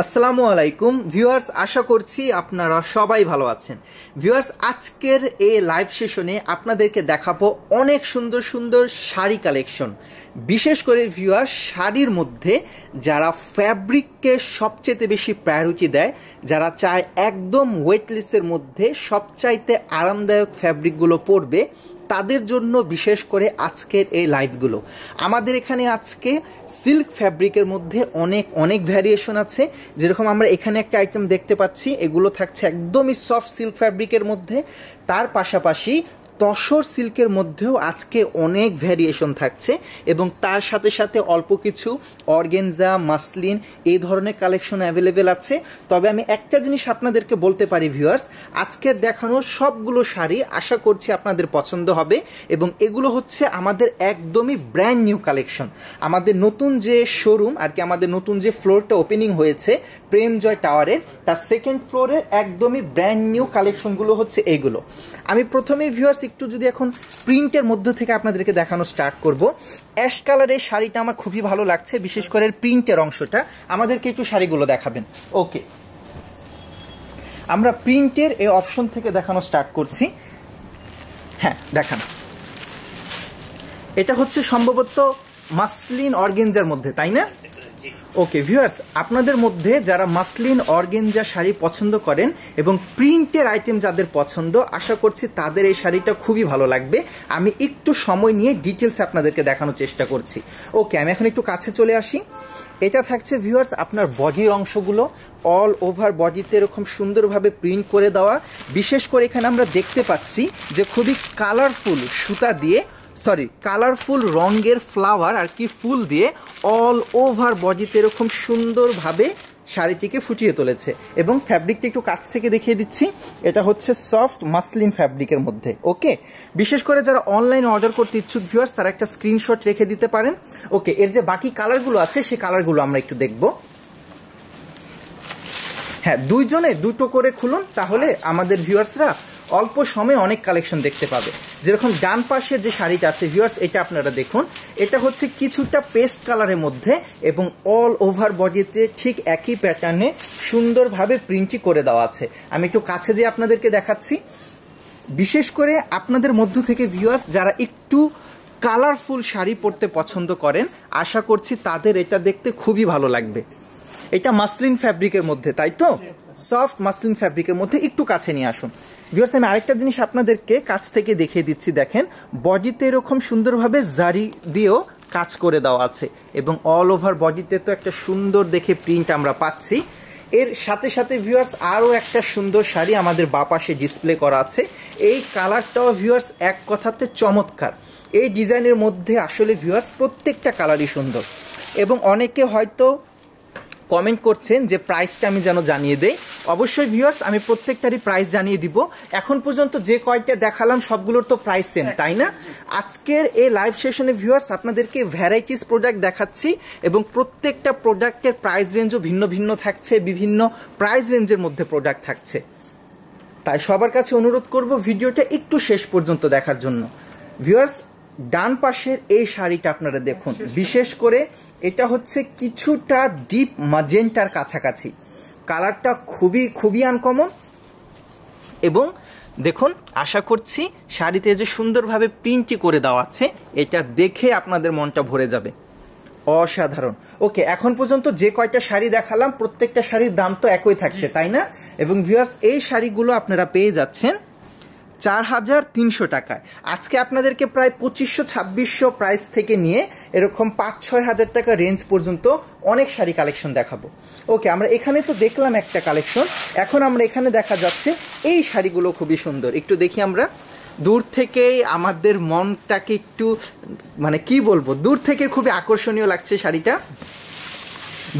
আসসালামু আলাইকুম ভিউয়ার্স, আশা করছি আপনারা সবাই ভালো আছেন। ভিউয়ার্স, আজকের এই লাইভ সেশনে আপনাদেরকে দেখাবো অনেক সুন্দর সুন্দর শাড়ি কালেকশন। বিশেষ করে ভিউয়ার্স, শাড়ির মধ্যে যারা ফ্যাব্রিককে সবচেয়ে বেশি প্রায়োরিটি দেয়, যারা চায় একদম ওয়েটলেসের মধ্যে সবচাইতে আরামদায়ক ফ্যাব্রিকগুলো পরবে, তাদের জন্য বিশেষ করে আজকের এই লাইভগুলো। আমাদের এখানে আজকে সিল্ক ফ্যাব্রিকের মধ্যে অনেক ভ্যারিয়েশন আছে। যেরকম আমরা এখানে একটা আইটেম দেখতে পাচ্ছি, এগুলো থাকছে একদমই সফট সিল্ক ফ্যাব্রিকের মধ্যে। তার পাশাপাশি তসর সিল্কের মধ্যেও আজকে অনেক ভ্যারিয়েশন থাকছে, এবং তার সাথে সাথে অল্প কিছু অর্গেনজা, মাসলিন এই ধরনের কালেকশন অ্যাভেলেবেল আছে। তবে আমি একটা জিনিস আপনাদেরকে বলতে পারি ভিউয়ার্স, আজকের দেখানো সবগুলো শাড়ি আশা করছি আপনাদের পছন্দ হবে, এবং এগুলো হচ্ছে আমাদের একদমই ব্র্যান্ড নিউ কালেকশন। আমাদের নতুন যে শোরুম আর কি, আমাদের নতুন যে ফ্লোরটা ওপেনিং হয়েছে প্রেমজয় টাওয়ারের, তার সেকেন্ড ফ্লোরের একদমই ব্র্যান্ড নিউ কালেকশনগুলো হচ্ছে এইগুলো। আমি প্রথমে ভিউয়ার্স একটু যদি এখন প্রিন্টের মধ্য থেকে আপনাদেরকে দেখানো স্টার্ট করব। অ্যাশ কালারের শাড়িটা আমার খুবই ভালো লাগছে, বিশেষ করে প্রিন্টের অংশটা। আমাদেরকে একটু শাড়িগুলো দেখাবেন। ওকে, আমরা প্রিন্টের এই অপশন থেকে দেখানো স্টার্ট করছি। হ্যাঁ, দেখান। এটা হচ্ছে সম্ভবত মাসলিন অর্গেনজার মধ্যে, তাই না? ওকে ভিউয়ার্স, আপনাদের মধ্যে যারা মাসলিন অর্গেনজা শাড়ি পছন্দ করেন এবং প্রিন্টের আইটেম যাদের পছন্দ, আশা করছি তাদের এই শাড়িটা খুবই ভালো লাগবে। আমি একটু সময় নিয়ে ডিটেলস আপনাদেরকে দেখানোর চেষ্টা করছি। ওকে, আমি এখন একটু কাছে চলে আসি। এটা থাকছে ভিউয়ার্স আপনার বডির অংশগুলো, অল ওভার বডিতে এরকম সুন্দরভাবে প্রিন্ট করে দেওয়া। বিশেষ করে এখানে আমরা দেখতে পাচ্ছি যে খুবই কালারফুল সুতা দিয়ে, কালারফুল রঙের ফ্লাওয়ার আর কি ফুল দিয়ে অল ওভার বডিতে এরকম সুন্দরভাবে শাড়িটিকে ফুটিয়ে তুলেছে। এবং ফ্যাব্রিকটা একটু কাছ থেকে দেখিয়ে দিচ্ছি, এটা হচ্ছে সফট মাসলিন ফ্যাব্রিকের মধ্যে। ওকে, বিশেষ করে যারা অনলাইনে অর্ডার করতে ইচ্ছুক ভিউয়ার্স, তারা একটা স্ক্রিনশট রেখে দিতে পারেন। ওকে, এর যে বাকি কালারগুলো আছে সেই কালারগুলো আমরা একটু দেখব। হ্যাঁ, দুইজনে দুটো করে খুলুন, তাহলে আমাদের ভিউয়ার্সরা অল্প সময়ে অনেক কালেকশন দেখতে পাবে। যেরকম ডান পাশের যে শাড়িটা আছে ভিউয়ার্স, এটা আপনারা দেখুন। এটা হচ্ছে কিছুটা পেস্ট কালারের মধ্যে এবং অল ওভার বডিতে ঠিক একই প্যাটার্নে সুন্দরভাবে প্রিন্টই করে দেওয়া আছে। আমি একটু কাছে যেয়ে আপনাদেরকে দেখাচ্ছি। বিশেষ করে আপনাদের মধ্য থেকে ভিউয়ার্স যারা একটু কালারফুল শাড়ি পরতে পছন্দ করেন, আশা করছি তাদের এটা দেখতে খুবই ভালো লাগবে। এটা মাসলিন ফ্যাব্রিকের মধ্যে, তাই তো? সফট মাসলিন ফ্যাব্রিকের মধ্যে। একটু কাছে নিয়ে আসুন ভিউয়ার্স, আমি আরেকটা জিনিস আপনাদেরকে কাছ থেকে দেখিয়ে দিচ্ছি। দেখেন, বডিতে এরকম সুন্দরভাবে জারি দিয়েও কাজ করে দেওয়া আছে, এবং অল ওভার বডিতে তো একটা সুন্দর দেখে প্রিন্ট আমরা পাচ্ছি। এর সাথে সাথে ভিউয়ার্স আরও একটা সুন্দর শাড়ি আমাদের বাপাশে ডিসপ্লে করা আছে। এই কালারটাও ভিউয়ার্স এক কথাতে চমৎকার। এই ডিজাইনের মধ্যে আসলে ভিউয়ার্স প্রত্যেকটা কালারই সুন্দর, এবং অনেকে হয়তো কমেন্ট করছেন যে প্রাইসটা আমি যেন জানিয়ে দেই। অবশ্যই ভিউয়ার্স, আমি প্রত্যেকটারই প্রাইস জানিয়ে দিব। এখন পর্যন্ত যে কয়টা দেখালাম সবগুলোর তো প্রাইস সেম, তাই না? আজকের এই লাইভ সেশনে ভিউয়ার্স আপনাদেরকে ভ্যারাইটিস প্রোডাক্ট দেখাচ্ছি, এবং প্রত্যেকটা প্রোডাক্টের প্রাইস রেঞ্জও ভিন্ন ভিন্ন থাকছে, বিভিন্ন প্রাইস রেঞ্জের মধ্যে প্রোডাক্ট থাকছে। তাই সবার কাছে অনুরোধ করব ভিডিওটা একটু শেষ পর্যন্ত দেখার জন্য। ভিউয়ার্স, ডান পাশের এই শাড়িটা আপনারা দেখুন। বিশেষ করে এটা হচ্ছে কিছুটা ডিপ ম্যাজেন্টার কাছাকাছি। কালারটা খুবই আনকমন, এবং দেখুন আশা করছি শাড়িতে যে সুন্দরভাবে প্রিন্টই করে দেওয়া আছে, এটা দেখে আপনাদের মনটা ভরে যাবে। অসাধারণ। ওকে, এখন পর্যন্ত যে কয়টা শাড়ি দেখালাম প্রত্যেকটা শাড়ির দাম তো একই থাকছে, তাই না? এবং ভিউয়ার্স এই শাড়িগুলো আপনারা পেয়ে যাচ্ছেন 4300 টাকায়। আজকে আপনাদেরকে প্রায় 2500-2600 প্রাইস থেকে নিয়ে এরকম 5-6 হাজার টাকা রেঞ্জ পর্যন্ত অনেক শাড়ি কালেকশন দেখাবো। ওকে, আমরা এখানে তো দেখলাম একটা কালেকশন, এখন আমরা এখানে দেখা যাচ্ছে এই শাড়িগুলো খুবই সুন্দর। একটু দেখি আমরা দূর থেকেই, আমাদের মনটাকে একটু মানে কি বলবো, দূর থেকে খুবই আকর্ষণীয় লাগছে শাড়িটা।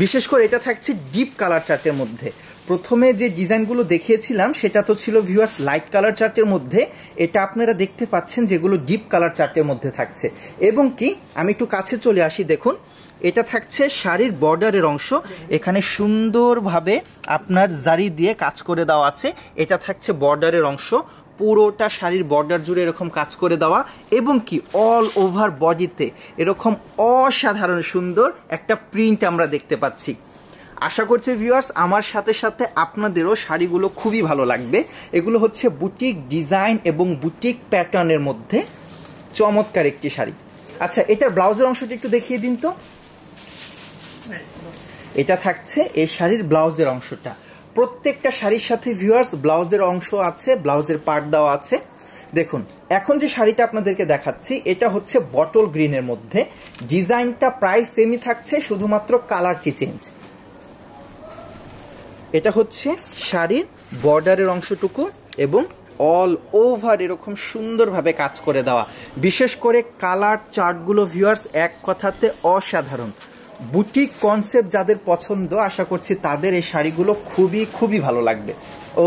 বিশেষ করে এটা থাকছে ডিপ কালার চার্টের মধ্যে। প্রথমে যে ডিজাইনগুলো দেখিয়েছিলাম সেটা তো ছিল ভিউয়ার্স লাইট কালার চার্টের মধ্যে, এটা আপনারা দেখতে পাচ্ছেন যেগুলো ডিপ কালার চার্টের মধ্যে থাকছে। এবং কি আমি একটু কাছে চলে আসি, দেখুন এটা থাকছে শাড়ির বর্ডারের অংশ, এখানে সুন্দরভাবে আপনার জারি দিয়ে কাজ করে দেওয়া আছে। এটা থাকছে বর্ডারের অংশ, পুরোটা শাড়ির বর্ডার জুড়ে এরকম কাজ করে দেওয়া, এবং কি অল ওভার বডিতে এরকম অসাধারণ সুন্দর একটা প্রিন্ট আমরা দেখতে পাচ্ছি। আশা করছি ভিউয়ার্স আমার সাথে সাথে আপনাদেরও শাড়িগুলো খুবই ভালো লাগবে। এগুলো হচ্ছে বুটিক ডিজাইন এবং বুটিক প্যাটার্নের মধ্যে চমৎকার একটি শাড়ি। আচ্ছা, এটার ব্লাউজের অংশটি একটু দেখিয়ে দিন তো। এটা থাকছে এই শাড়ির ব্লাউজের অংশটা। প্রত্যেকটা শাড়ির সাথে ভিউয়ার্স ব্লাউজের অংশ আছে, ব্লাউজের পার্ট দেওয়া আছে। দেখুন, এখন যে শাড়িটা আপনাদেরকে দেখাচ্ছি এটা হচ্ছে বটল গ্রিনের মধ্যে। ডিজাইনটা প্রায় সেমই থাকছে, শুধুমাত্র কালারটি চেঞ্জ। এটা হচ্ছে শাড়ির বর্ডারের অংশটুকু এবং অল ওভার এরকম সুন্দরভাবে কাজ করে দেওয়া। বিশেষ করে কালার চার্টগুলো ভিউয়ার্স এক কথাতে অসাধারণ। বুটিক কনসেপ্ট যাদের পছন্দ, আশা করছি তাদের এই শাড়িগুলো খুবই খুবই ভালো লাগবে।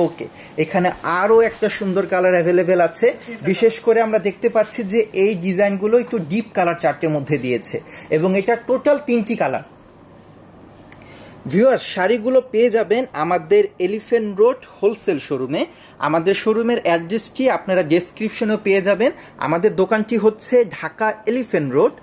ওকে, এখানে আরও একটা সুন্দর কালার অ্যাভেলেবেল আছে। বিশেষ করে আমরা দেখতে পাচ্ছি যে এই ডিজাইনগুলো একটু ডিপ কালার চার্টের মধ্যে দিয়েছে এবং এটা টোটাল 3টি কালার। ভিউয়ার্স, শাড়িগুলো পেয়ে যাবেন আমাদের এলিফ্যান্ট রোড হোলসেল শোরুমে। আমাদের শোরুমের অ্যাড্রেসটি আপনারা ডেসক্রিপশনেও পেয়ে যাবেন। আমাদের দোকানটি হচ্ছে ঢাকা এলিফ্যান্ট রোড,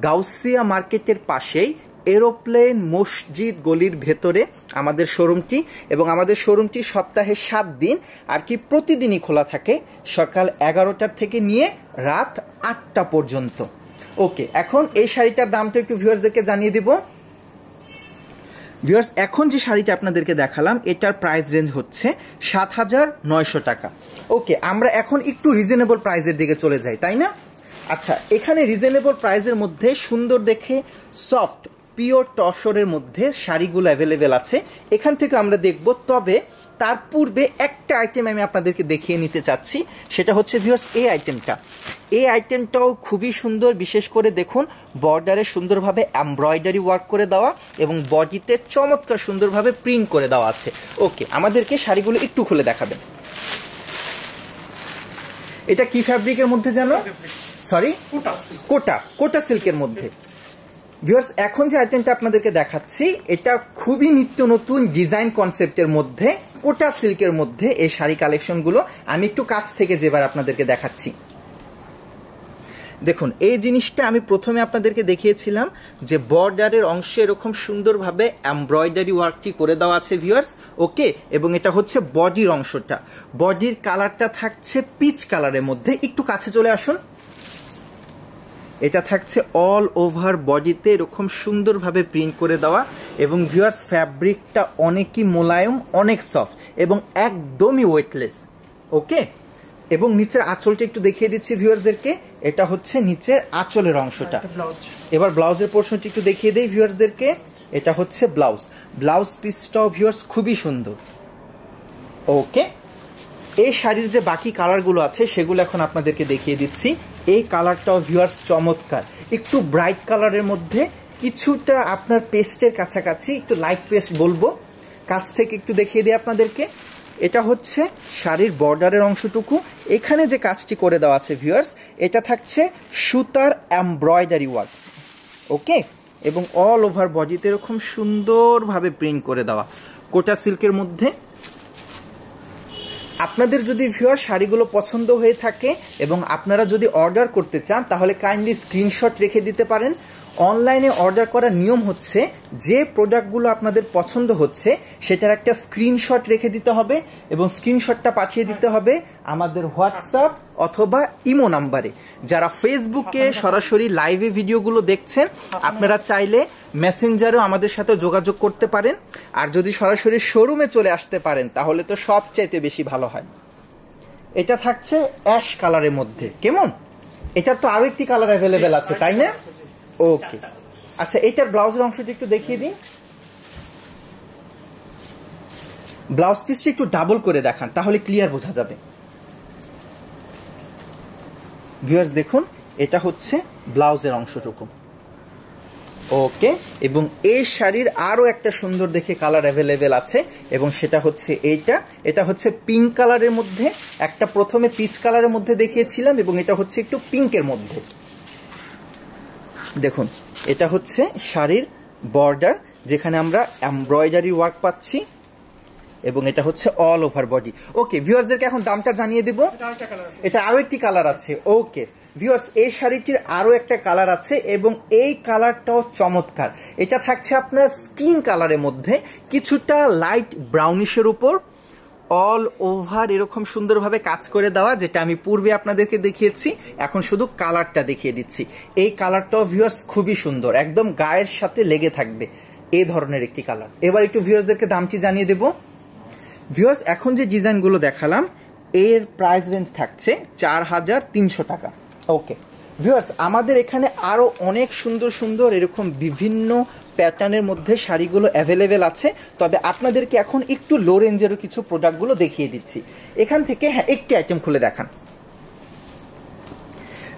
গাউসিয়া মার্কেটের পাশেই এরোপ্লেন মসজিদ গলির ভেতরে আমাদের শোরুমটি। এবং আমাদের শোরুমটি সপ্তাহে 7 দিন আর কি প্রতিদিনই খোলা থাকে, সকাল 11টার থেকে নিয়ে রাত 8টা পর্যন্ত। ওকে, এখন এই শাড়িটার দামটা একটু ভিউয়ার্সদেরকে জানিয়ে দিব। ভিউয়ার্স, এখন যে শাড়িটা আপনাদেরকে দেখালাম এটার প্রাইস রেঞ্জ হচ্ছে 7,900 টাকা। ওকে, আমরা এখন একটু রিজনেবল প্রাইসের দিকে চলে যাই, তাই না? আচ্ছা, এখানে রিজনেবল প্রাইসের মধ্যে সুন্দর দেখে সফট পিওর টসরের মধ্যে শাড়িগুলো অ্যাভেলেবেল আছে, এখান থেকে আমরা দেখব। তবে তার পূর্বে একটা আইটেম আমি আপনাদেরকে দেখিয়ে নিতে চাচ্ছি, সেটা হচ্ছে ভিউয়ার্স এই আইটেমটা। এই আইটেমটাও খুবই সুন্দর। বিশেষ করে দেখুন, বর্ডারে সুন্দরভাবে এমব্রয়ডারি ওয়ার্ক করে দেওয়া এবং বডিতে চমৎকার সুন্দরভাবে প্রিন্ট করে দেওয়া আছে। ওকে, আমাদেরকে শাড়িগুলো একটু খুলে দেখাবেন। এটা কি ফ্যাব্রিকের মধ্যে জানো? সরি, কোটা সিল্কের মধ্যে। ভিউয়ার্স, এখন যে আইটেমটা আপনাদেরকে দেখাচ্ছি এটা খুবই নিত্য নতুন ডিজাইন কনসেপ্টের মধ্যে, কোটা সিল্কের মধ্যে এই শাড়ি কালেকশনগুলো আমি একটু কাছ থেকে যেবার আপনাদেরকে দেখাচ্ছি। দেখুন, এই জিনিসটা আমি প্রথমে আপনাদেরকে দেখিয়েছিলাম যে বর্ডারের অংশে এরকম সুন্দরভাবে এমব্রয়ডারি ওয়ার্কটি করে দেওয়া আছে ভিউয়ার্স। ওকে, এবং এটা হচ্ছে বডির অংশটা। বডির কালারটা থাকছে পিচ কালারের মধ্যে। একটু কাছে চলে আসুন। এটা থাকছে অল ওভার বডিতে এরকম সুন্দরভাবে প্রিন্ট করে দেওয়া এবং ভিউয়ার্স ফ্যাব্রিকটা অনেকই মোলায়েম, অনেক সফট এবং একদমই ওয়েটলেস। ওকে, এবং নিচের আঁচলটা একটু দেখিয়ে দিচ্ছি ভিউয়ার্সদেরকে। এটা হচ্ছে নিচের আঁচলের অংশটা। এবার ব্লাউজের পোর্শনটি একটু দেখিয়ে দেই ভিউয়ার্সদেরকে। এটা হচ্ছে ব্লাউজ পিসটাও ভিউয়ার্স খুবই সুন্দর। ওকে, এই শাড়ির যে বাকি কালারগুলো আছে সেগুলো এখন আপনাদেরকে দেখিয়ে দিচ্ছি। এই কালারটাও ভিউয়ার্স চমৎকার, একটু ব্রাইট কালারের মধ্যে, কিছুটা আপনার পেস্টের কাছাকাছি, একটু লাইট পেস্ট বলবো। কাছ থেকে একটু দেখিয়ে দিই আপনাদেরকে। এটা হচ্ছে শাড়ির বর্ডারের অংশটুকু। এখানে যে কাজটি করে দেওয়া আছে ভিউয়ার্স, এটা থাকছে সুতার এমব্রয়ডারি ওয়ার্ক। ওকে, এবং অল ওভার বডিতে এরকম সুন্দরভাবে প্রিন্ট করে দেওয়া কোটা সিল্কের মধ্যে। আপনাদের যদি ভিউয়ার শাড়িগুলো পছন্দ হয়ে থাকে এবং আপনারা যদি অর্ডার করতে চান তাহলে কাইন্ডলি স্ক্রিনশট রেখে দিতে পারেন। অনলাইনে অর্ডার করার নিয়ম হচ্ছে যে প্রোডাক্টগুলো আপনাদের পছন্দ হচ্ছে সেটার একটা স্ক্রিনশট রেখে দিতে হবে এবং স্ক্রিনশটটা পাঠিয়ে দিতে হবে আমাদের হোয়াটসঅ্যাপ অথবা ইমো নাম্বারে। যারা ফেসবুকে সরাসরি লাইভে ভিডিওগুলো দেখছেন আপনারা চাইলে মেসেঞ্জারেও আমাদের সাথে যোগাযোগ করতে পারেন। আর যদি সরাসরি শোরুমে চলে আসতে পারেন তাহলে তো সবচাইতে বেশি ভালো হয়। এটা থাকছে অ্যাশ কালারের মধ্যে। কেমন? এটার তো আরো একটি কালার অ্যাভেলেবেল আছে, তাই না? ওকে, আচ্ছা, এটার ব্লাউজের অংশটি একটু দেখিয়ে দিন। ব্লাউজ পিসটি একটু ডাবল করে দেখান, তাহলে ক্লিয়ার বোঝা যাবে। ভিউয়ার্স দেখুন, এটা হচ্ছে ব্লাউজের অংশটুকু। ওকে, এবং এই শাড়ির আরো একটা সুন্দর দেখে কালার অ্যাভেলেবেল আছে এবং সেটা হচ্ছে এইটা। এটা হচ্ছে পিঙ্ক কালারের মধ্যে, একটা প্রথমে পিচ কালারের মধ্যে দেখিয়েছিলাম এবং এটা হচ্ছে একটু পিঙ্কের মধ্যে। দেখুন, এটা হচ্ছে শাড়ির বর্ডার যেখানে আমরা এমব্রয়ডারি ওয়ার্ক পাচ্ছি এবং এটা হচ্ছে অল ওভার বডি। ওকে ভিউয়ার্সদেরকে এখন দামটা জানিয়ে দেব। এটা আরো একটি কালার আছে। ওকে, ভিউয়ার্স এই শাড়িটির আরো একটা কালার আছে এবং এই কালারটাও চমৎকার। এটা থাকছে আপনার স্কিন কালারের মধ্যে, কিছুটা লাইট ব্রাউনিশের উপর অল ওভার এরকম সুন্দরভাবে কাজ করে দেওয়া, যেটা আমি পূর্বে আপনাদেরকে দেখিয়েছি, এখন শুধু কালারটা দেখিয়ে দিচ্ছি। এই কালারটাও ভিউয়ার্স খুবই সুন্দর, একদম গায়ের সাথে লেগে থাকবে এই ধরনের একটি কালার। এবার একটু ভিউয়ার্সদেরকে দামটি জানিয়ে দেব। ভিউয়ার্স এখন যে ডিজাইনগুলো দেখালাম এর প্রাইস রেঞ্জ থাকছে 4300 টাকা। ওকে ভিউয়ার্স, আমাদের এখানে আরো অনেক সুন্দর সুন্দর এরকম বিভিন্ন প্যাটার্নের মধ্যে শাড়িগুলো অ্যাভেলেবেল আছে, তবে আপনাদেরকে এখন একটু লো রেঞ্জেরও কিছু প্রোডাক্টগুলো দেখিয়ে দিচ্ছি। এখান থেকে হ্যাঁ একটি আইটেম খুলে দেখান।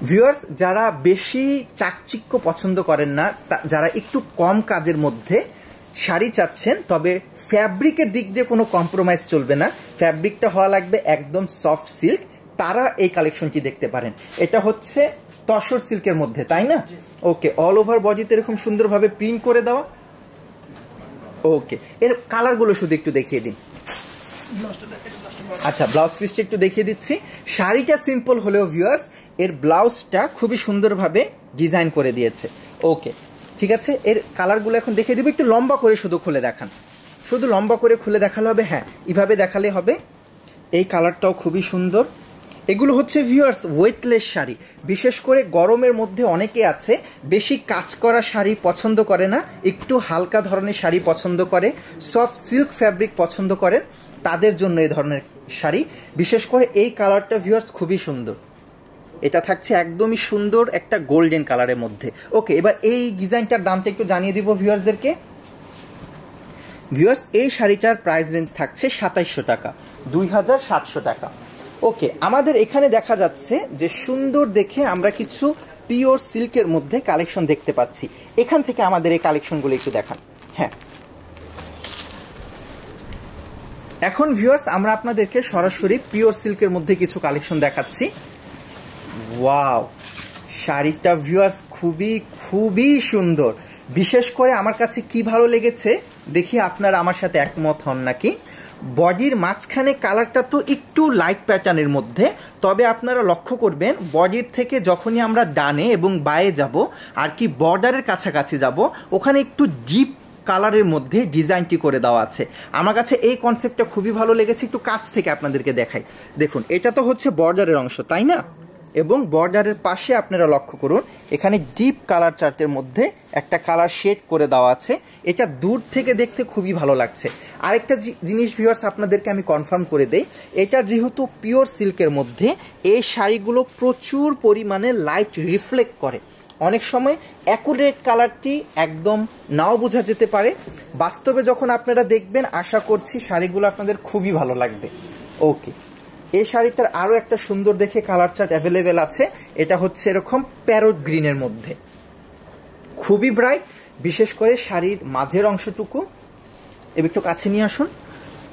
ভিউয়ার্স যারা বেশি চাকচিক্য পছন্দ করেন না, যারা একটু কম কাজের মধ্যে শাড়ি চাচ্ছেন, তবে ফ্যাব্রিকের দিক দিয়ে কোনো কম্প্রোমাইজ চলবে না, ফ্যাব্রিকটা হওয়া লাগবে একদম সফট সিল্ক, তারা এই কালেকশনটি দেখতে পারেন। এটা হচ্ছে তসর সিল্কের মধ্যে, তাই না? ওকে, অল ওভার বডিতে এরকম সুন্দরভাবে প্রিন্ট করে দেওয়া। ওকে, এর কালারগুলো শুধু একটু দেখিয়ে দিন। আচ্ছা, ব্লাউজ পিসটা একটু দেখিয়ে দিচ্ছি। শাড়িটা সিম্পল হলেও ভিউয়ার্স এর ব্লাউজটা খুবই সুন্দরভাবে ডিজাইন করে দিয়েছে। ওকে ঠিক আছে, এর কালারগুলো এখন দেখিয়ে দিব। একটু লম্বা করে শুধু খুলে দেখান, শুধু লম্বা করে খুলে দেখালে হবে। হ্যাঁ এভাবে দেখালে হবে। এই কালারটাও খুবই সুন্দর। এগুলো হচ্ছে ভিউয়ার্স ওয়েটলেস শাড়ি, বিশেষ করে গরমের মধ্যে অনেকে আছে বেশি কাজ করা শাড়ি পছন্দ করে না, একটু হালকা ধরনের শাড়ি পছন্দ করে, সফট সিল্ক ফ্যাব্রিক পছন্দ করেন, তাদের জন্য এই ধরনের শাড়ি। বিশেষ করে এই কালারটা ভিউয়ার্স খুবই সুন্দর, এটা থাকছে একদমই সুন্দর একটা গোল্ডেন কালারের মধ্যে। ওকে, এবার এই ডিজাইনটার দামটা একটু জানিয়ে দিব ভিউয়ার্সদেরকে। ভিউয়ার্স এই শাড়িটার প্রাইস রেঞ্জ থাকছে 2700 টাকা, 2700 টাকা। ওকে, আমাদের এখানে দেখা যাচ্ছে যে সুন্দর দেখে আমরা কিছু পিওর সিল্কের মধ্যে কালেকশন দেখতে পাচ্ছি। এখান থেকে আমাদের এই কালেকশনগুলো একটু দেখান। হ্যাঁ, এখন ভিউয়ার্স আমরা আপনাদেরকে সরাসরি পিওর সিল্কের মধ্যে কিছু কালেকশন দেখাচ্ছি। ওয়াও, শাড়িটা ভিউয়ার্স খুবই খুবই সুন্দর। বিশেষ করে আমার কাছে কি ভালো লেগেছে দেখি আপনারা আমার সাথে একমত হন নাকি। বডির মাঝখানে কালারটা তো একটু লাইট প্যাটার্নের মধ্যে, তবে আপনারা লক্ষ্য করবেন বডির থেকে যখনই আমরা ডানে এবং বায়ে যাব আর কি বর্ডারের কাছাকাছি যাব, ওখানে একটু ডিপ কালারের মধ্যে ডিজাইনটি করে দেওয়া আছে। আমার কাছে এই কনসেপ্টটা খুবই ভালো লেগেছে। একটু কাছ থেকে আপনাদেরকে দেখাই। দেখুন, এটা তো হচ্ছে বর্ডারের অংশ, তাই না? এবং বর্ডারের পাশে আপনারা লক্ষ্য করুন এখানে ডিপ কালার চার্টের মধ্যে একটা কালার শেড করে দেওয়া আছে। এটা দূর থেকে দেখতে খুবই ভালো লাগছে। আরেকটা জিনিস ভিউয়ার্স আপনাদেরকে আমি কনফার্ম করে দেই, এটা যেহেতু পিওর সিল্কের মধ্যে, এই শাড়িগুলো প্রচুর পরিমাণে লাইট রিফ্লেক্ট করে। অনেক সময় অ্যাকুরেট কালারটি একদম নাও বোঝা যেতে পারে, বাস্তবে যখন আপনারা দেখবেন আশা করছি শাড়িগুলো আপনাদের খুবই ভালো লাগবে। ওকে, এই শাড়িটার আরো একটা সুন্দর দেখে কালার চার্ট অ্যাভেলেবেল আছে। এটা হচ্ছে এরকম প্যারট গ্রিনের মধ্যে, খুবই ব্রাইট। বিশেষ করে শাড়ির মাঝের অংশটুকু একটু কাছে নিয়ে আসুন,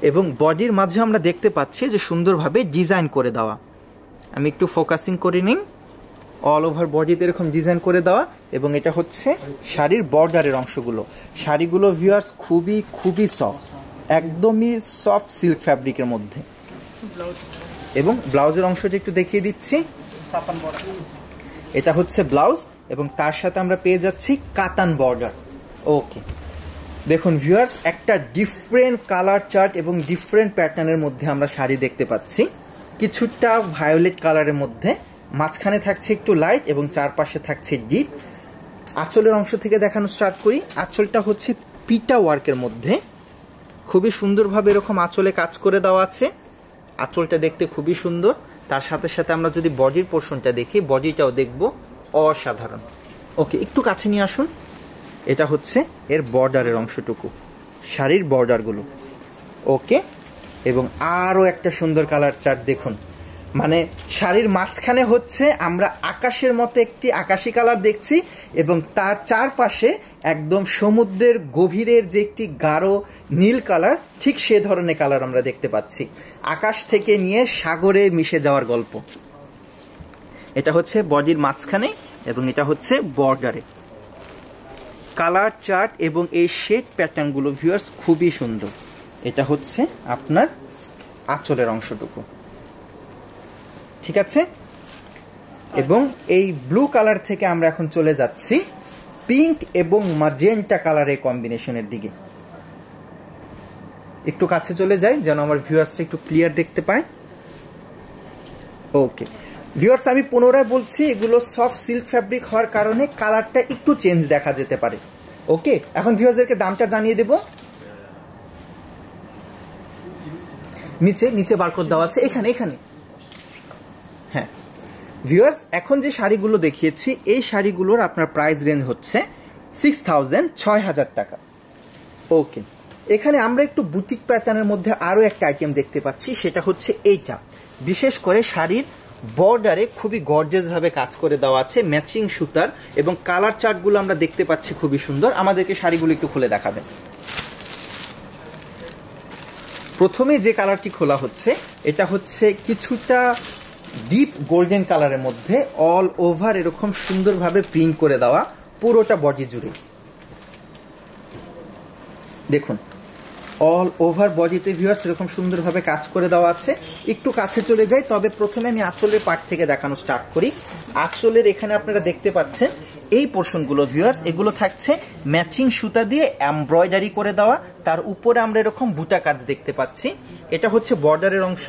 এবং বডির মাঝে আমরা দেখতে পাচ্ছি যে সুন্দরভাবে ডিজাইন করে দেওয়া। আমি একটু ফোকাসিং করে নিই, অল ওভার বডিতে এরকম ডিজাইন করে দেওয়া। এবং এটা হচ্ছে শাড়ির বর্ডারের অংশগুলো। শাড়িগুলো ভিউয়ার্স খুবই খুবই সফট, একদমই সফট সিল্ক ফ্যাব্রিকের মধ্যে। এবং ব্লাউজের অংশটা একটু দেখিয়ে দিচ্ছি। এটা হচ্ছে ব্লাউজ এবং তার সাথে আমরা পেয়ে যাচ্ছি কাতান বর্ডার। ওকে, দেখুন ভিউয়ার্স একটা ডিফারেন্ট কালার চার্ট এবং ডিফারেন্ট প্যাটার্নের মধ্যে আমরা শাড়ি দেখতে পাচ্ছি। কিছুটা ভায়োলেট কালারের মধ্যে, মাঝখানে থাকছে একটু লাইট এবং চারপাশে থাকছে ডিপ। আঁচলের অংশ থেকে দেখানো স্টার্ট করি। আঁচলটা হচ্ছে পিটা ওয়ার্কের মধ্যে, খুবই সুন্দরভাবে এরকম আঁচলে কাজ করে দেওয়া আছে। আঁচলটা দেখতে খুবই সুন্দর। তার সাথে সাথে আমরা যদি বডির পোর্শনটা দেখি, বডিটাও দেখব অসাধারণ। ওকে, একটু কাছে নিয়ে আসুন। এটা হচ্ছে এর বর্ডারের অংশটুকু, শাড়ির বর্ডারগুলো। ওকে, এবং আরও একটা সুন্দর কালার চার্ট দেখুন, মানে শাড়ির মাঝখানে হচ্ছে আমরা আকাশের মতো একটি আকাশি কালার দেখছি, এবং তার চারপাশে একদম সমুদ্রের গভীরের যে একটি গাঢ় নীল কালার, ঠিক সে ধরনের কালার আমরা দেখতে পাচ্ছি। আকাশ থেকে নিয়ে সাগরে মিশে যাওয়ার গল্প। এটা হচ্ছে বডির মাঝখানে এবং এটা হচ্ছে বর্ডারে। কালার চার্ট এবং এই শেড প্যাটার্নগুলো ভিউয়ার্স খুবই সুন্দর। এটা হচ্ছে আপনার আঁচলের অংশটুকু, ঠিক আছে? এবং এই ব্লু কালার থেকে আমরা এখন চলে যাচ্ছি পিঙ্ক এবং ম্যাজেন্টা কালারের কম্বিনেশনের দিকে। একটু কাছে চলে যাই যেন আমার ভিউয়ার্সটা একটু ক্লিয়ার দেখতে পায়। ওকে ভিউয়ার্স, আমি পুনরায় বলছি, এগুলো সফট সিল্ক ফ্যাব্রিক হওয়ার কারণে কালারটা একটু চেঞ্জ দেখা যেতে পারে। ওকে, এখন ভিউয়ার্সদেরকে দামটা জানিয়ে দেব। নিচে নিচে বারকোড দেওয়া আছে, এখানে এখানে। হ্যাঁ ভিউয়ার্স, এখন যে শাড়িগুলো দেখিয়েছি এই শাড়িগুলোর আপনার প্রাইস রেঞ্জ হচ্ছে 6,000 টাকা। ওকে, এখানে আমরা একটু বুটিক প্যাটার্নের মধ্যে আরো একটা আইটেম দেখতে পাচ্ছি, সেটা হচ্ছে এইটা। বিশেষ করে শাড়ির বর্ডারে খুবই গর্জিয়াস ভাবে কাজ করে দেওয়া আছে, ম্যাচিং সুতার, এবং কালার চার্টগুলো আমরা দেখতে পাচ্ছি খুবই সুন্দর। আমাদেরকে শাড়িগুলো একটু খুলে দেখাবেন। প্রথমে যে কালারটি খোলা হচ্ছে এটা হচ্ছে কিছুটা ডিপ গোল্ডেন কালারের মধ্যে অল ওভার এরকম সুন্দরভাবে প্রিন্ট করে দেওয়া পুরোটা বডি জুড়ে। দেখুন অল ওভার বডিতে ভিউয়ার্স এরকম সুন্দরভাবে কাজ করে দেওয়া আছে। একটু কাছে চলে যাই, তবে প্রথমে আমি আঁচলের পার্ট থেকে দেখানো স্টার্ট করি। আঁচলের এখানে আপনারা দেখতে পাচ্ছেন এই পোর্শনগুলো ভিউয়ার্স, এগুলো থাকছে ম্যাচিং সুতা দিয়ে এমব্রয়ডারি করে দেওয়া, তার উপরে আমরা এরকম বুটা কাজ দেখতে পাচ্ছি। এটা হচ্ছে বর্ডারের অংশ,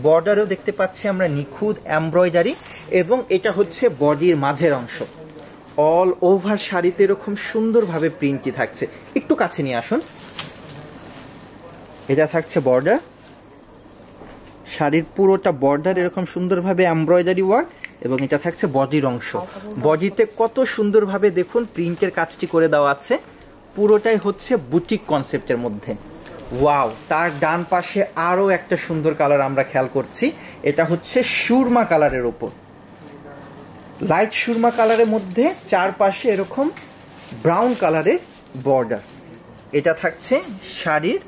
বর্ডারেও দেখতে পাচ্ছি আমরা নিখুঁত এমব্রয়ডারি, এবং এটা হচ্ছে বডির মাঝের অংশ। অল ওভার শাড়িতে এরকম সুন্দরভাবে প্রিন্টটি থাকছে। একটু কাছে নিয়ে আসুন। এটা থাকছে বর্ডার, শাড়ির পুরোটা বর্ডার এরকম সুন্দরভাবে এমব্রয়ডারি ওয়ার্ক, এবং এটা থাকছে বডির অংশ। বডিতে কত সুন্দরভাবে দেখুন প্রিন্টের কাজটি করে দেওয়া আছে, পুরোটাই হচ্ছে বুটিক কনসেপ্টের মধ্যে। ওয়াও, তার ডান পাশে আরো একটা সুন্দর কালার আমরা খেয়াল করছি, এটা হচ্ছে সুরমা কালারের উপর, লাইট সুরমা কালারের মধ্যে চারপাশে এরকম ব্রাউন কালারের বর্ডার। এটা থাকছে শাড়ির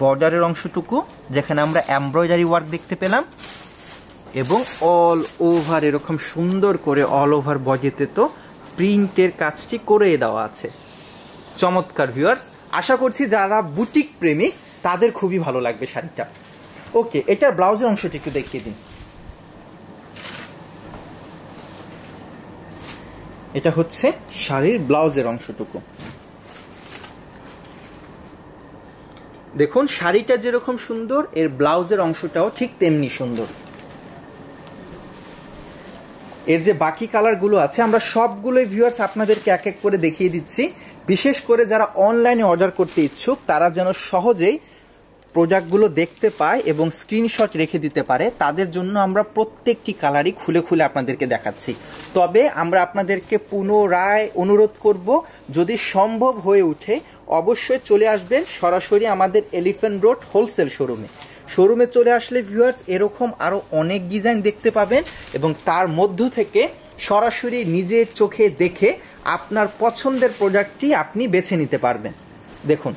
বর্ডারের অংশটুকু, যেখানে আমরা এমব্রয়ডারি ওয়ার্ক দেখতে পেলাম, এবং অল ওভার এরকম সুন্দর করে অল ওভার বডিতে তো প্রিন্টের কাজটি করে দেওয়া আছে। চমৎকার ভিউয়ার্স, আশা করছি যারা বুটিক প্রেমিক তাদের খুবই ভালো লাগবে শাড়িটা। ওকে, এটার ব্লাউজের অংশটি একটু দেখিয়ে দিন। এটা হচ্ছে শাড়ির ব্লাউজের অংশটুকু। দেখুন শাড়িটা যেরকম সুন্দর, এর ব্লাউজের অংশটাও ঠিক তেমনি সুন্দর। এর যে বাকি কালারগুলো আছে আমরা সবগুলোই ভিউয়ার্স আপনাদেরকে এক এক করে দেখিয়ে দিচ্ছি। বিশেষ করে যারা অনলাইনে অর্ডার করতে ইচ্ছুক তারা যেন সহজেই প্রোডাক্টগুলো দেখতে পায় এবং স্ক্রিনশট রেখে দিতে পারে, তাদের জন্য আমরা প্রত্যেকটি কালারই খুলে খুলে আপনাদেরকে দেখাচ্ছি। তবে আমরা আপনাদেরকে পুনরায় অনুরোধ করব, যদি সম্ভব হয়ে ওঠে অবশ্যই চলে আসবেন সরাসরি আমাদের এলিফ্যান্ট রোড হোলসেল শোরুমে চলে আসলে ভিউয়ার্স এরকম আরও অনেক ডিজাইন দেখতে পাবেন, এবং তার মধ্য থেকে সরাসরি নিজের চোখে দেখে আপনার পছন্দের প্রোডাক্টটি আপনি বেছে নিতে পারবেন। দেখুন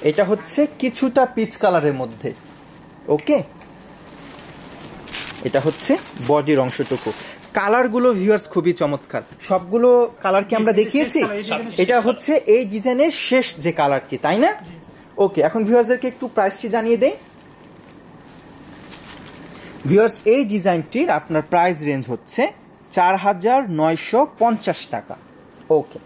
এটা হচ্ছে কিছুটা পিচ কালারের মধ্যে। ওকে, এটা হচ্ছে বডির অংশটুকু। কালারগুলো ভিউয়ার্স খুবই চমৎকার, সবগুলো কালার কি আমরা দেখিয়েছি? এটা হচ্ছে এই ডিজাইনের শেষ যে কালারটি, তাই না? ওকে, এখন ভিউয়ার্সদেরকে একটু প্রাইসটি জানিয়ে দেই। ভিউয়ার্স এই ডিজাইনটির আপনার প্রাইস রেঞ্জ হচ্ছে 4,950 টাকা। ওকে,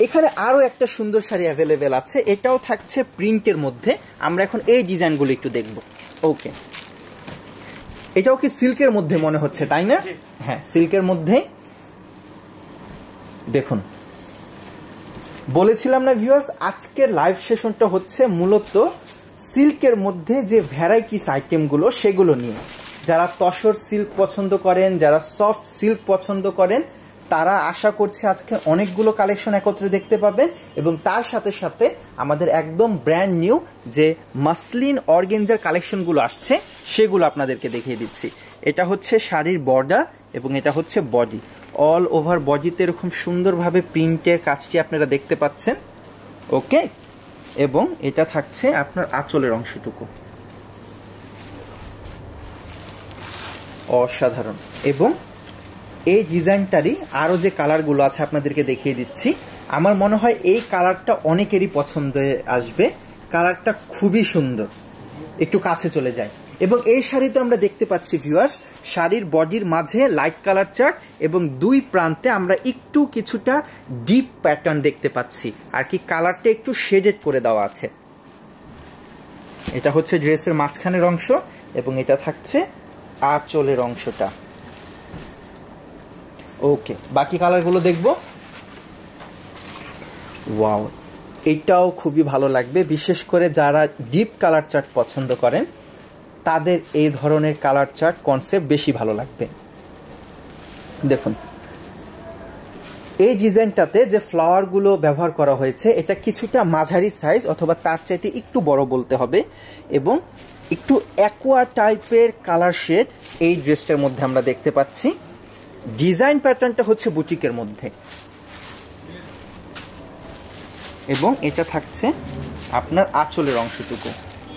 এখানে আরো একটা সুন্দর শাড়ি অ্যাভেলেবেল আছে, এটাও থাকছে প্রিন্টের মধ্যে। আমরা এখন এই ডিজাইনগুলো একটু দেখব। ওকে, এটাও কি সিল্কের মধ্যে মনে হচ্ছে, তাই না? হ্যাঁ, সিল্কের মধ্যে। দেখুন বলেছিলাম না ভিউয়ার্স, আজকের লাইভ সেশনটা হচ্ছে মূলত সিল্কের মধ্যে যে ভ্যারাইটিস আইটেমগুলো সেগুলো নিয়ে। যারা তসর সিল্ক পছন্দ করেন, যারা সফট সিল্ক পছন্দ করেন, তারা আশা করছি আজকে অনেকগুলো কালেকশন একত্রে দেখতে পাবেন, এবং তার সাথে সাথে আমাদের একদম ব্র্যান্ড নিউ যে মাসলিন অর্গেঞ্জার কালেকশনগুলো আসছে সেগুলো আপনাদেরকে দেখিয়ে দিচ্ছি। এটা হচ্ছে শাড়ির বর্ডার এবং এটা হচ্ছে বডি। অল ওভার বডিতে এরকম সুন্দরভাবে প্রিন্টের কাজটি আপনারা দেখতে পাচ্ছেন। ওকে, এবং এটা থাকছে আপনার আঁচলের অংশটুকু। অসাধারণ। এবং এই ডিজাইনটারই আরো যে কালারগুলো আছে আপনাদেরকে দেখিয়ে দিচ্ছি। আমার মনে হয় এই কালারটা অনেকেরই পছন্দে আসবে, কালারটা খুবই সুন্দর। একটু কাছে চলে যায়। এবং এই শাড়িতে আমরা দেখতে পাচ্ছি ভিউয়ার্স, শাড়ির বডির মাঝে লাইট কালার চার্ট এবং দুই প্রান্তে আমরা একটু কিছুটা ডিপ প্যাটার্ন দেখতে পাচ্ছি, আর কি কালারটা একটু শেডেড করে দেওয়া আছে। এটা হচ্ছে ড্রেসের মাঝখানের অংশ এবং এটা থাকছে আঁচলের অংশটা। ওকে, বাকি কালারগুলো দেখব। ওয়াও, এটাও খুবই ভালো লাগবে, বিশেষ করে যারা ডিপ কালার চার্ট পছন্দ করেন তাদের এই ধরনের কালার চার্ট কনসেপ্ট বেশি ভালো লাগবে। দেখুন এই ডিজাইনটাতে যে ফ্লাওয়ারগুলো ব্যবহার করা হয়েছে এটা কিছুটা মাঝারি সাইজ অথবা তার চাইতে একটু বড় বলতে হবে, এবং একটু অ্যাকোয়া টাইপের কালার শেড এই ড্রেসটার মধ্যে আমরা দেখতে পাচ্ছি। ডিজাইন প্যাটার্নটা হচ্ছে বুটিকের মধ্যে, এবং এটা থাকছে আপনার আঁচলের অংশটুকু।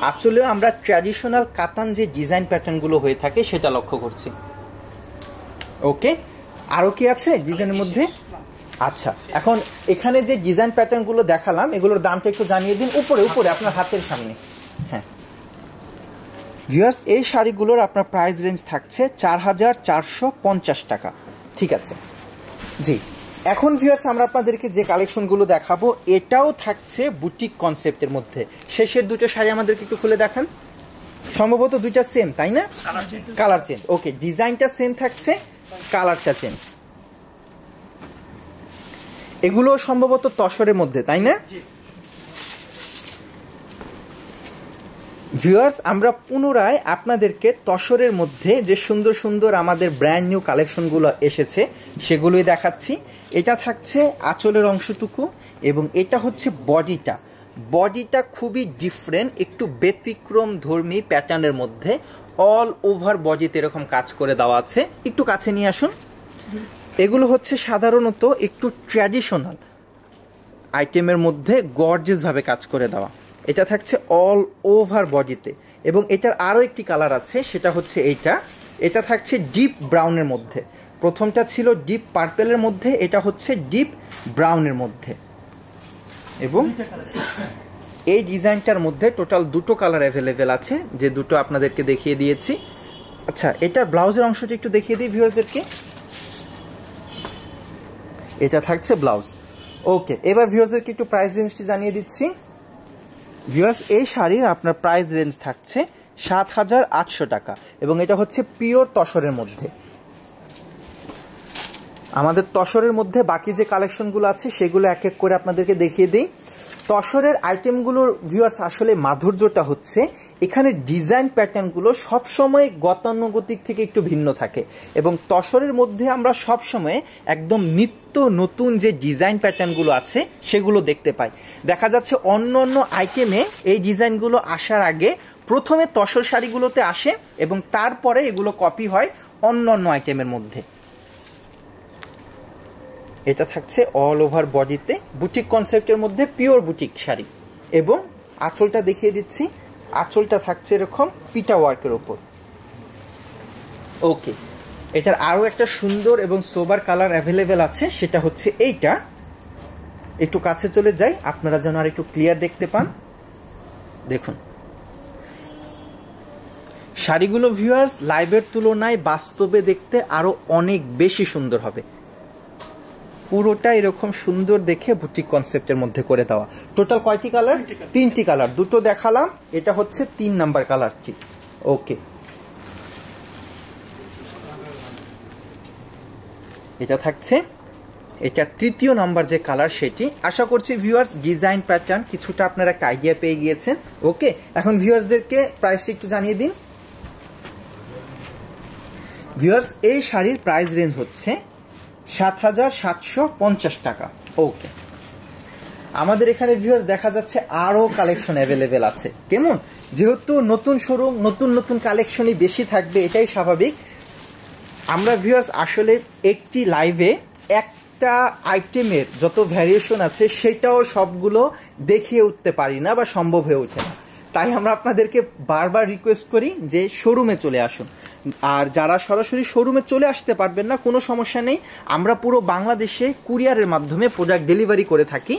আঁচলেও আমরা ট্র্যাডিশনাল কাতান যে ডিজাইন প্যাটার্নগুলো হয়ে থাকে সেটা লক্ষ্য করছি। ওকে, আরও কি আছে ডিজাইনের মধ্যে? আচ্ছা, এখন এখানে যে ডিজাইন প্যাটার্নগুলো দেখালাম এগুলোর দামটা একটু জানিয়ে দিন। উপরে উপরে আপনার হাতের সামনে। হ্যাঁ ভিউয়ার্স, এই শাড়িগুলোর আপনার প্রাইস রেঞ্জ থাকছে 4450 টাকা। ঠিক আছে জি। এখন ভিউয়ার্স আমরা আপনাদেরকে যে কালেকশনগুলো দেখাবো এটাও থাকছে বুটিক কনসেপ্টের মধ্যে। শেষের দুটো শাড়ি আমাদেরকে একটু খুলে দেখান। সম্ভবত দুইটা সেম, তাই না? Colour change. ওকে, ডিজাইনটা সেম থাকছে, কালারটা চেঞ্জ। এগুলো সম্ভবত তসরের মধ্যে, তাই না? ভিউয়ার্স, আমরা পুনরায় আপনাদেরকে তসরের মধ্যে যে সুন্দর সুন্দর আমাদের ব্র্যান্ড নিউ কালেকশনগুলো এসেছে সেগুলোই দেখাচ্ছি। এটা থাকছে আঁচলের অংশটুকু এবং এটা হচ্ছে বডিটা। বডিটা খুবই ডিফারেন্ট, একটু ব্যতিক্রম ধর্মী প্যাটার্নের মধ্যে অল ওভার বডিতে এরকম কাজ করে দেওয়া আছে। একটু কাছে নিয়ে আসুন। এগুলো হচ্ছে সাধারণত একটু ট্র্যাডিশনাল আইটেমের মধ্যে গর্জিয়াস ভাবে কাজ করে দেওয়া। এটা থাকছে অল ওভার বডিতে, এবং এটার আরও একটি কালার আছে, সেটা হচ্ছে এইটা। এটা থাকছে ডিপ ব্রাউনের মধ্যে। প্রথমটা ছিল ডিপ পার্পেলের মধ্যে, এটা হচ্ছে ডিপ ব্রাউনের মধ্যে, এবং এই ডিজাইনটার মধ্যে টোটাল দুটো কালার অ্যাভেলেবেল আছে, যে দুটো আপনাদেরকে দেখিয়ে দিয়েছি। আচ্ছা, এটার ব্লাউজের অংশটি একটু দেখিয়ে দিই ভিউয়ারদেরকে। এটা থাকছে ব্লাউজ। ওকে, এবার ভিউয়ারদেরকে একটু প্রাইস রেঞ্জটি জানিয়ে দিচ্ছি। ভিউয়ার্স, এই শাড়ির আপনার প্রাইস রেঞ্জ থাকছে 7800 টাকা, এবং এটা হচ্ছে পিওর তসরের মধ্যে। আমাদের তসরের মধ্যে বাকি যে কালেকশনগুলো আছে সেগুলো এক এক করে আপনাদেরকে দেখিয়ে দিই। তসরের আইটেমগুলোর ভিউয়ার্স আসলে মাধুর্যটা হচ্ছে এখানে ডিজাইন প্যাটার্নগুলো সবসময় গতানুগতিক থেকে একটু ভিন্ন থাকে, এবং তসরের মধ্যে আমরা সবসময় একদম নিত্য নতুন যে ডিজাইন প্যাটার্নগুলো আছে সেগুলো দেখতে পাই। দেখা যাচ্ছে অন্য অন্য আইটেমে এই ডিজাইনগুলো আসার আগে প্রথমে তসর শাড়িগুলোতে আসে এবং তারপরে এগুলো কপি হয় অন্য অন্য আইটেমের মধ্যে। এটা থাকছে অল ওভার বডিতে বুটিক কনসেপ্টের মধ্যে পিওর বুটিক শাড়ি, এবং আঁচলটা দেখিয়ে দিচ্ছি। আঁচলটা থাকছে এরকম পিটা ওয়ার্কের ওপর। ওকে, এটার আরও একটা সুন্দর এবং সোবার কালার অ্যাভেলেবেল আছে, সেটা হচ্ছে এইটা। একটু কাছে চলে যাই আপনারা যেন আর একটু ক্লিয়ার দেখতে পান। দেখুন শাড়িগুলো ভিউয়ার্স লাইভের তুলনায় বাস্তবে দেখতে আরো অনেক বেশি সুন্দর হবে। পুরোটা এরকম সুন্দর দেখে বুটিক কনসেপ্টের মধ্যে করে দেওয়া। টোটাল কয়টি কালার? তিনটি কালার। দুটো দেখালাম, এটা হচ্ছে 3 নাম্বার কালারটি। ওকে, এটা থাকছে এটা 3য় নাম্বার যে কালার সেটি। আশা করছি ভিউয়ার্স ডিজাইন প্যাটার্ন কিছুটা আপনারা একটা আইডিয়া পেয়ে গিয়েছেন। ওকে, এখন ভিউয়ার্সদেরকে প্রাইস একটু জানিয়ে দিন। ভিউয়ার্স, এই শাড়ির প্রাইস রেঞ্জ হচ্ছে 7750 টাকা। ওকে, আমাদের এখানে ভিউয়ার্স দেখা যাচ্ছে আরো কালেকশন অ্যাভেলেবেল আছে। কেমন? যেহেতু নতুন শোরুম, নতুন নতুন কালেকশনই বেশি থাকবে, এটাই স্বাভাবিক। আমরা ভিউয়ার্স আসলে একটি লাইভে একটা আইটেমের যত ভ্যারিয়েশন আছে সেটাও সবগুলো দেখিয়ে উঠতে পারি না বা সম্ভব হয়ে ওঠে না। তাই আমরা আপনাদেরকে বারবার রিকোয়েস্ট করি যে শোরুমে চলে আসুন। আর যারা সরাসরি শোরুমে চলে আসতে পারবেন না, কোনো সমস্যা নেই, আমরা পুরো বাংলাদেশে কুরিয়ারের মাধ্যমে প্রোডাক্ট ডেলিভারি করে থাকি।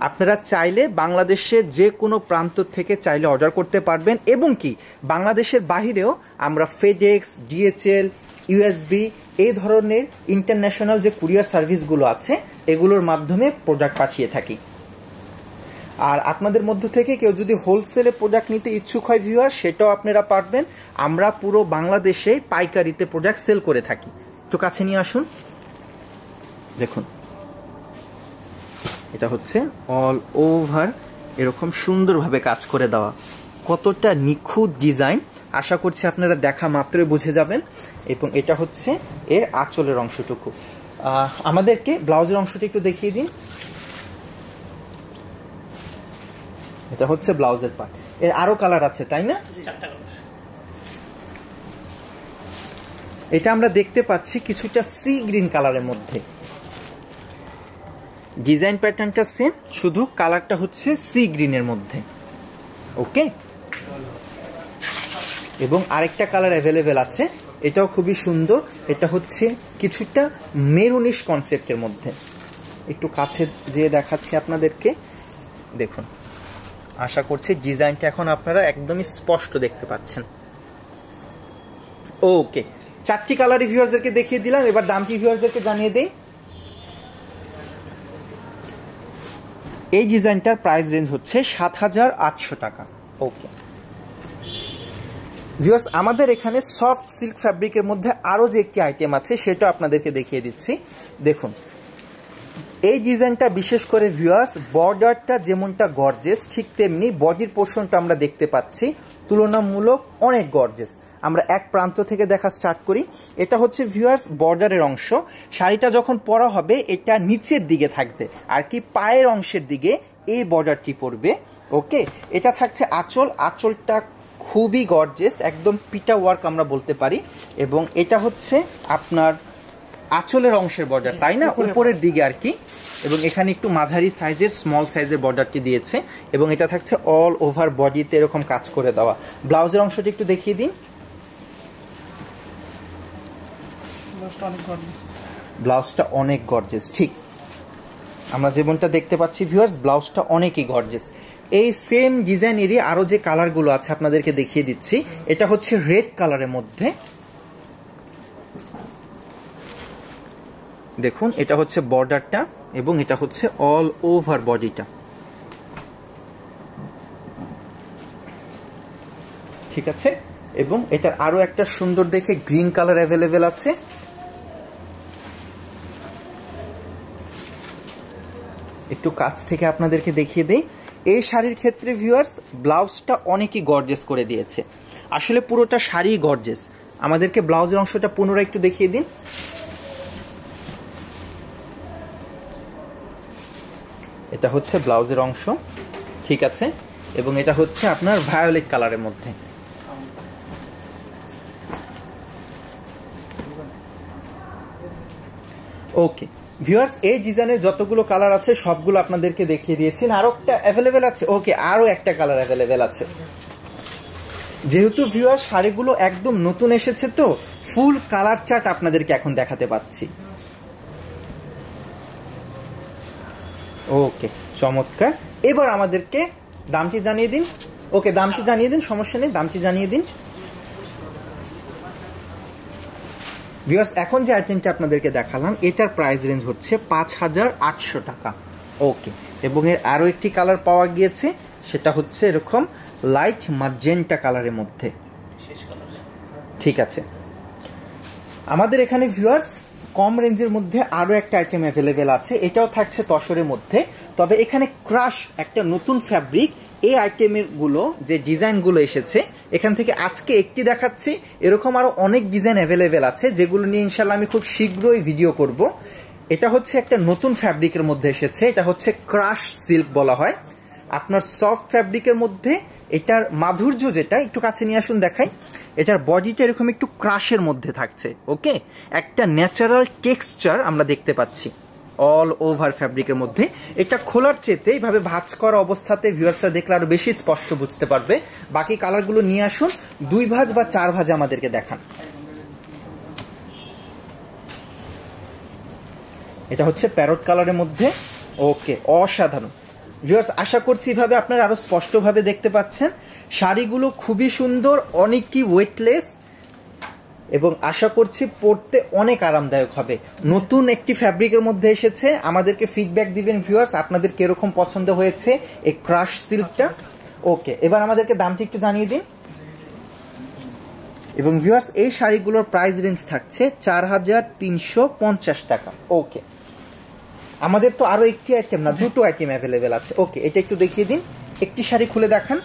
আপনারা চাইলে বাংলাদেশের যে কোনো প্রান্ত থেকে চাইলে অর্ডার করতে পারবেন, এবং কি বাংলাদেশের বাহিরেও আমরা ফেডেক্স, ডিএচএল, ইউএসবি এই ধরনের ইন্টারন্যাশনাল যে কুরিয়ার সার্ভিসগুলো আছে এগুলোর মাধ্যমে প্রোডাক্ট পাঠিয়ে থাকি। আর আপনাদের মধ্য থেকে কেউ যদি হোলসেলে প্রোডাক্ট নিতে ইচ্ছুক হয় ভিউয়ার, সেটাও আপনারা পারবেন। আমরা পুরো বাংলাদেশে পাইকারিতে প্রোডাক্ট সেল করে থাকি। তো কাছে নিয়ে আসুন, দেখুন এটা হচ্ছে অল ওভার এরকম সুন্দরভাবে কাজ করে দেওয়া, কতটা নিখুঁত ডিজাইন, আশা করছি আপনারা দেখা মাত্রই বুঝে যাবেন। এবং এটা হচ্ছে এর আঁচলের অংশটুকু। আমাদেরকে ব্লাউজের অংশটা একটু দেখিয়ে দিন। এটা হচ্ছে ব্লাউজের পার্ট। এর আরো কালার আছে তাই না? এটা আমরা দেখতে পাচ্ছি কিছুটা সি গ্রিন কালারের মধ্যে। ডিজাইন প্যাটার্নটা সেম, শুধু কালারটা হচ্ছে সি গ্রিনের মধ্যে। ওকে, এবং আরেকটা কালার অ্যাভেলেবেল আছে, এটাও খুবই সুন্দর। এটা হচ্ছে কিছুটা মেরুনিশ কনসেপ্টের মধ্যে। একটু কাছে যেয়ে দেখাচ্ছি আপনাদেরকে, দেখুন। আশা করছি ডিজাইনটা এখন আপনারা একদমই স্পষ্ট দেখতে পাচ্ছেন। ওকে, 4টি কালার ভিউয়ারদেরকে দেখিয়ে দিলাম। এবার দামটি ভিউয়ারদেরকে জানিয়ে দেই। এই ডিজাইনটার প্রাইস রেঞ্জ হচ্ছে 7,800 টাকা। ওকে ভিউয়ার্স, আমাদের এখানে সফট সিল্ক ফ্যাব্রিকের মধ্যে আরও যে একটি আইটেম আছে সেটা আপনাদেরকে দেখিয়ে দিচ্ছি। দেখুন এই ডিজাইনটা বিশেষ করে ভিউয়ার্স, বর্ডারটা যেমনটা গর্জেস ঠিক তেমনি বডির পোর্শনটা আমরা দেখতে পাচ্ছি তুলনামূলক অনেক গর্জেস। আমরা এক প্রান্ত থেকে দেখা স্টার্ট করি। এটা হচ্ছে ভিউয়ার্স বর্ডারের অংশ। শাড়িটা যখন পরা হবে এটা নিচের দিকে থাকবে, আর কি পায়ের অংশের দিকে এই বর্ডারটি পড়বে। ওকে, এটা থাকছে আঁচল। আঁচলটা খুবই গর্জেস, একদম পিটা ওয়ার্ক আমরা বলতে পারি। এবং এটা হচ্ছে আপনার আঁচলের অংশের বর্ডার, তাই না, উপরের দিকে আর কি। এবং এখানে একটু মাঝারি সাইজের স্মল সাইজের বর্ডারটি দিয়েছে, এবং এটা থাকছে অল ওভার বডিতে এরকম কাজ করে দেওয়া। ব্লাউজের অংশটি একটু দেখিয়ে দিন। ব্লাউজটা অনেক গর্জেস, ঠিক আমরা যেমনটা দেখতে পাচ্ছি ভিউয়ার্স, ব্লাউজটা অনেকই গর্জেস। এই সেম ডিজাইনেরই আরো যে কালারগুলো আছে আপনাদেরকে দেখিয়ে দিচ্ছি। এটা হচ্ছে রেড কালারের মধ্যে, দেখুন এটা হচ্ছে বর্ডারটা, এবং এটা হচ্ছে অল ওভার বডিটা। ঠিক আছে, এবং এটার আরো একটা সুন্দর দেখে গ্রিন কালার অ্যাভেলেবেল আছে। একটু কাছ থেকে আপনাদেরকে দেখিয়ে দেই। এই শাড়ির ক্ষেত্রে ভিউয়ার্স ব্লাউজটা অনেকই গর্জেস করে দিয়েছে, আসলে পুরোটা শাড়ি গর্জেস। আমাদেরকে ব্লাউজের অংশটা পুনরায় একটু দেখিয়ে দিন। এটা হচ্ছে ব্লাউজের অংশ, ঠিক আছে, এবং এটা হচ্ছে আপনার ভায়োলেট কালারের মধ্যে। ওকে ভিউয়ার্স, এই ডিজাইনের যতগুলো কালার আছে সবগুলো আপনাদেরকে দেখিয়ে দিয়েছি। আরো একটা অ্যাভেলেবেল আছে। ওকে, আরো একটা কালার অ্যাভেলেবেল আছে। যেহেতু ভিউয়ার্স শাড়িগুলো একদম নতুন এসেছে, তো ফুল কালার চার্ট আপনাদেরকে এখন দেখাতে পাচ্ছি। ওকে, চমৎকার। এবার আমাদেরকে দামটি জানিয়ে দিন। ওকে, দামটি জানিয়ে দিন, সমস্যা নেই, দামটি জানিয়ে দিন। ভিউয়ার্স এখন যে আইটেমটা আপনাদেরকে দেখালাম এটার প্রাইস রেঞ্জ হচ্ছে 5,800 টাকা। ওকে, এবং এর আরো একটি কালার পাওয়া গিয়েছে, সেটা হচ্ছে এরকম লাইট ম্যাজেন্টা কালারের মধ্যে। ঠিক আছে, আমাদের এখানে ভিউয়ার্স কম রেঞ্জের মধ্যে আরো একটা আইটেম অ্যাভেলেবেল আছে, এটাও থাকছে তসরের মধ্যে। তবে এখানে ক্রাশ একটা নতুন ফ্যাব্রিক। এই আইটেমের গুলো যে ডিজাইনগুলো এসেছে এখান থেকে আজকে একটি দেখাচ্ছি, এরকম আরো অনেক ডিজাইন অ্যাভেলেবেল আছে যেগুলো নিয়ে ইনশাল্লাহ আমি খুব শীঘ্রই ভিডিও করব। এটা হচ্ছে একটা নতুন ফ্যাব্রিকের মধ্যে এসেছে, এটা হচ্ছে ক্রাশ সিল্ক বলা হয়। আপনার সফট ফ্যাব্রিকের মধ্যে এটার মাধুর্য যেটা, একটু কাছে নিয়ে আসুন দেখাই। এটার বডিটা এরকম একটু ক্রাশের মধ্যে থাকছে। ওকে, একটা ন্যাচারাল টেক্সচার আমরা দেখতে পাচ্ছি অল ওভার ফ্যাব্রিকের মধ্যে। এটা খোলার চেতে এইভাবে ভাঁজ করা অবস্থাতে ভিউয়ার্সরা দেখলে আরো বেশি স্পষ্ট বুঝতে পারবে। বাকি কালারগুলো নিয়ে আসুন, 2 ভাঁজ বা 4 ভাঁজে আমাদেরকে দেখান। এটা হচ্ছে প্যারট কালারের মধ্যে। ওকে, অসাধারণ। ভিউয়ার্স আশা করছি এভাবে আপনারা আরো স্পষ্টভাবে দেখতে পাচ্ছেন। শাড়িগুলো খুবই সুন্দর, অনেকই ওয়েটলেস এবং আশা করছি পরতে অনেক আরামদায়ক হবে। নতুন একটি ফ্যাব্রিকের মধ্যে এসেছে, আমাদেরকে ফিডব্যাক দিবেন ভিউয়ার্স আপনাদের কিরকম পছন্দ হয়েছে এই ক্রাশ সিল্কটা। ওকে, এবার আমাদেরকে দামটি একটু জানিয়ে দিন। এবং ভিউয়ার্স এই শাড়িগুলোর প্রাইস রেঞ্জ থাকছে 4350 টাকা। ওকে, আমাদের তো আরো একটি আইটেম না, দুটো আইটেম অ্যাভেলেবেল আছে। ওকে, এটা একটু দেখিয়ে দিন, একটি শাড়ি খুলে দেখান।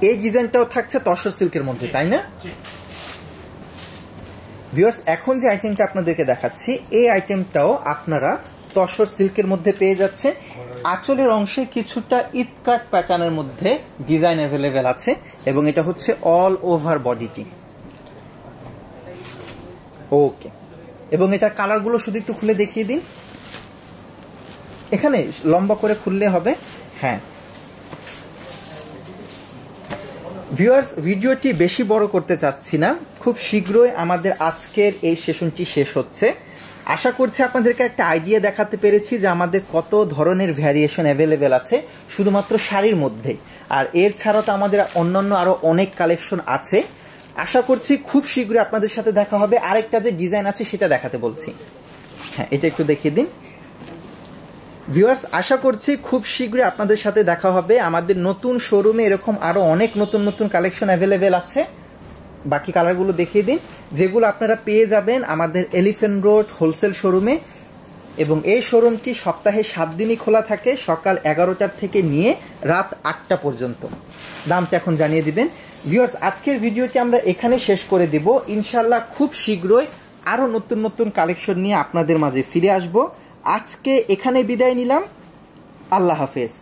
এই ডিজাইনটাও থাকছে তসর সিল্কের মধ্যে, তাই না ভিউয়ার্স? এখন যে আইটেমটা আপনাদেরকে দেখাচ্ছি এই আইটেমটাও আপনারা তসর সিল্কের মধ্যে পেয়ে যাচ্ছে। আঁচলের অংশে কিছুটা ইটকাট প্যাটার্নের মধ্যে ডিজাইন অ্যাভেলেবেল আছে এবং এটা হচ্ছে অল ওভার বডিটি। ওকে, এবং এটার কালারগুলো শুধু একটু খুলে দেখিয়ে দিন। এখানে লম্বা করে খুললে হবে। হ্যাঁ ভিউয়ার্স, ভিডিওটি বেশি বড় করতে চাচ্ছি না, খুব শীঘ্রই আমাদের আজকের এই সেশনটি শেষ হচ্ছে। আশা করছি আপনাদেরকে একটা আইডিয়া দেখাতে পেরেছি যে আমাদের কত ধরনের ভ্যারিয়েশন অ্যাভেলেবেল আছে শুধুমাত্র শাড়ির মধ্যে, আর এর ছাড়াও তো আমাদের অন্যান্য আরো অনেক কালেকশন আছে। আশা করছি খুব শীঘ্রই আপনাদের সাথে দেখা হবে। আরেকটা যে ডিজাইন আছে সেটা দেখাতে বলছি। হ্যাঁ, এটা একটু দেখিয়ে দিন ভিউয়ার্স। আশা করছি খুব শীঘ্রই আপনাদের সাথে দেখা হবে। আমাদের নতুন শোরুমে এরকম আরো অনেক নতুন নতুন কালেকশন অ্যাভেলেবেল আছে। বাকি কালারগুলো দেখিয়ে দিন, যেগুলো আপনারা পেয়ে যাবেন আমাদের এলিফ্যান্ট রোড হোলসেল শোরুমে। এবং এই শোরুমটি সপ্তাহে 7 দিনই খোলা থাকে, সকাল 11টার থেকে নিয়ে রাত 8টা পর্যন্ত। দামটা এখন জানিয়ে দিবেন ভিউয়ার্স। আজকের ভিডিওটি আমরা এখানে শেষ করে দিব। ইনশাল্লাহ খুব শীঘ্রই আরো নতুন নতুন কালেকশন নিয়ে আপনাদের মাঝে ফিরে আসব। আজকে এখানে বিদায় নিলাম, আল্লাহ হাফেজ।